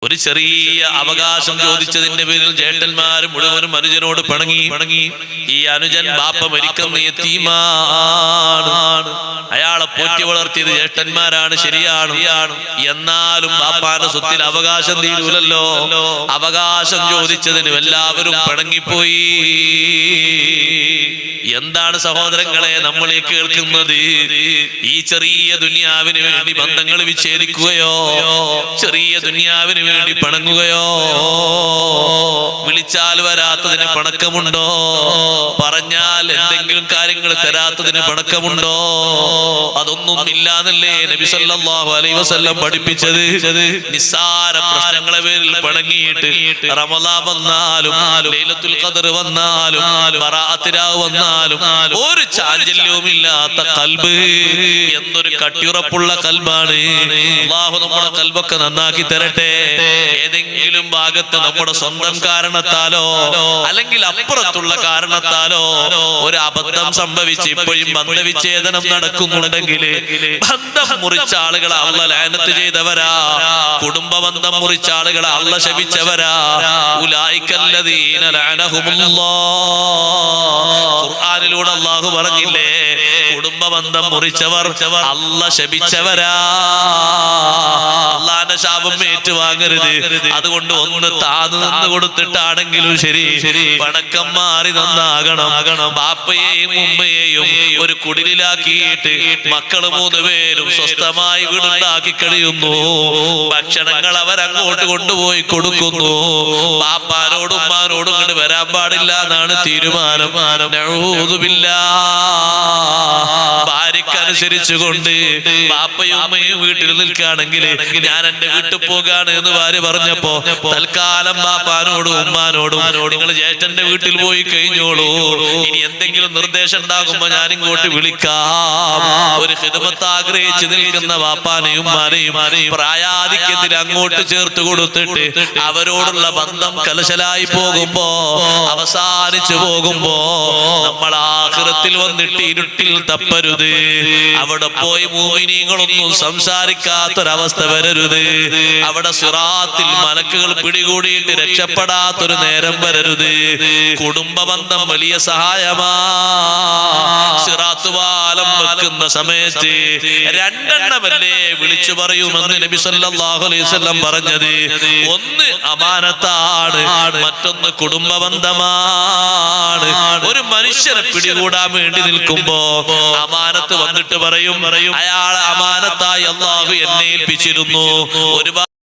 ഒരു ചെറിയ അവകാശം ചോദിച്ചതിന്റെ പേരിൽ ചേട്ടന്മാർ മുഴുവനും അനുജനോട് പിണങ്ങി. ഈ അനുജൻ ബാപ്പ മരിക്കുന്ന യതീമാണ്. അയാളെ പോറ്റി വളർത്തിയത് ചേട്ടന്മാരാണ്, ശരിയാണ്. എന്നാലും ബാപ്പാന്റെ സ്വത്തിൽ അവകാശം തീരൂലല്ലോ. അവകാശം ചോദിച്ചതിന് എല്ലാവരും പിണങ്ങിപ്പോയി. എന്താണ് സഹോദരങ്ങളെ നമ്മൾ ഈ കേൾക്കുന്നത്? ഈ ചെറിയ ദുനിയാവിന് വേണ്ടി ബന്ധങ്ങൾ വിച്ഛേദിക്കുകയോ, ചെറിയ ദുനിയാവിന് വേണ്ടി പിണങ്ങുകയോ, വിളിച്ചാൽ വരാത്തതിന് പിണക്കമുണ്ടോ, പറഞ്ഞാൽ എന്തെങ്കിലും കാര്യങ്ങൾ തരാത്തതിന് പിണക്കമുണ്ടോ? അതൊന്നും ഇല്ലാന്നല്ലേ നബി സല്ലല്ലാഹു അലൈഹി വസല്ലം പഠിപ്പിച്ചത്? നിസ്സാര പ്രശ്നങ്ങളെ പേരിൽ പിണങ്ങിയിട്ട് റമളാൻ വന്നാലും ലൈലത്തുൽ ഖദർ വന്നാലും ബറാഅത്ത് രാവ് വന്നാലും ഒരു ചാഞ്ചല്യവുമില്ലാത്ത കൽബ്, എന്നൊരു കട്ടിയുറപ്പുള്ള കൽബാണ്. അല്ലാഹു നമ്മുടെ കൽബൊക്കെ നന്നാക്കി തരട്ടെ. ഏതെങ്കിലും ഭാഗത്ത് നമ്മുടെ സ്വന്തം കാരണത്താലോ അല്ലെങ്കിൽ അപ്പുറത്തുള്ള കാരണത്താലോ ഒരു അബദ്ധം സംഭവിച്ച് ഇപ്പോഴും ബന്ധവിച്ഛേദനം നടക്കുന്നുണ്ടെങ്കിൽ, ബന്ധം മുറിച്ച ആളുകളെ അല്ലാഹു ലഅനത്ത് ചെയ്തവരാ, കുടുംബ ബന്ധം മുറിച്ച ആളുകളെ അല്ലാഹു ശപിച്ചവരാ. ഉലൈകല്ലദീന ലഅനഹുമുല്ലാഹ്. ഖുർആനിലൂടെ അല്ലാഹു പറഞ്ഞില്ലേ, കുടുംബ ബന്ധം മുറിച്ചവർ അല്ലാഹു ശപിച്ചവരാ. അല്ലാഹുവിന്റെ ശാപം ഏറ്റുവാങ്ങരുത്. അതുകൊണ്ട് ഒന്ന് താന്നു നിന്ന് കൊടുത്തിട്ടാണെങ്കിലും ശരി, പണക്കം മാറി നന്നാകണം. ബാപ്പയെയും ഉമ്മയെയും ഒരു കുടിലാക്കിയിട്ട് മക്കള് 3 പേരും സ്വസ്ഥമായി വീടുണ്ടാക്കി കഴിയുന്നു. ഭക്ഷണങ്ങൾ അവരങ്ങോട്ട് കൊണ്ടുപോയി കൊടുക്കുന്നു. ബാപ്പാനോടും ഉമ്മാനോടും ഇങ്ങോട്ട് വരാൻ പാടില്ല എന്നാണ് തീരുമാനം. ഭാര്യക്കനുസരിച്ചുകൊണ്ട് ബാപ്പയും ഉമ്മയും വീട്ടിൽ നിൽക്കുകയാണെങ്കിൽ ഞാൻ എന്റെ വീട്ടിൽ പോകാണ് എന്ന് ഭാര്യ പറഞ്ഞപ്പോ തൽക്കാലം ബാപ്പാനോടും ഉമ്മാനോടും നിങ്ങൾ ജ്യേഷ്ഠന്റെ വീട്ടിൽ പോയി കഴിഞ്ഞോളൂ, ഇനി എന്തെങ്കിലും നിർദ്ദേശം ഉണ്ടാകുമ്പോ ഞാൻ ഇങ്ങോട്ട് വിളിക്കാം. ഒരു ഖിദ്മത്ത് ആഗ്രഹിച്ച് നിൽക്കുന്ന ബാപ്പാനെയും ഉമ്മാനെയും പ്രായാധിക്യത്തിൽ അങ്ങോട്ട് ചേർത്ത് കൊടുത്തിട്ട് അവരോടുള്ള ബന്ധം കലശലായി പോകുമ്പോ, അവസാനിച്ചു പോകുമ്പോ നമ്മൾ ആഖിറത്തിൽ വന്നിട്ട് ഇരുട്ടിൽ തപ്പരുത്. അവിടെ പോയി മുഅ്മിനീങ്ങളൊന്നും സംസാരിക്കാത്തൊരവസ്ഥ വരരുത്. അവിടെ സിറാത്തിൽ മലക്കുകൾ പിടികൂടിയിട്ട് രക്ഷപ്പെടാത്തൊരു നേരം വരരുത്. കുടുംബ ബന്ധം വലിയ സഹായമാ. സിറാത്ത് പാലം വെക്കുന്ന സമയത്ത് 2 എണ്ണമല്ലേ വിളിച്ചു പറയുമെന്ന് നബി സല്ലല്ലാഹു അലൈഹി വസല്ലം പറഞ്ഞത്. ഒന്ന് അമാനത്താണ്, മറ്റൊന്ന് കുടുംബ ബന്ധമാണ്. ഒരു മനുഷ്യനെ പിടികൂടാൻ വേണ്ടി നിൽക്കുമ്പോ അമാനത്ത് വന്നിട്ട് പറയും, അയാൾ അമാനത്തായി അല്ലാഹു എന്നെ ഏൽപ്പിച്ചിരുന്നു. ഒരുപാട്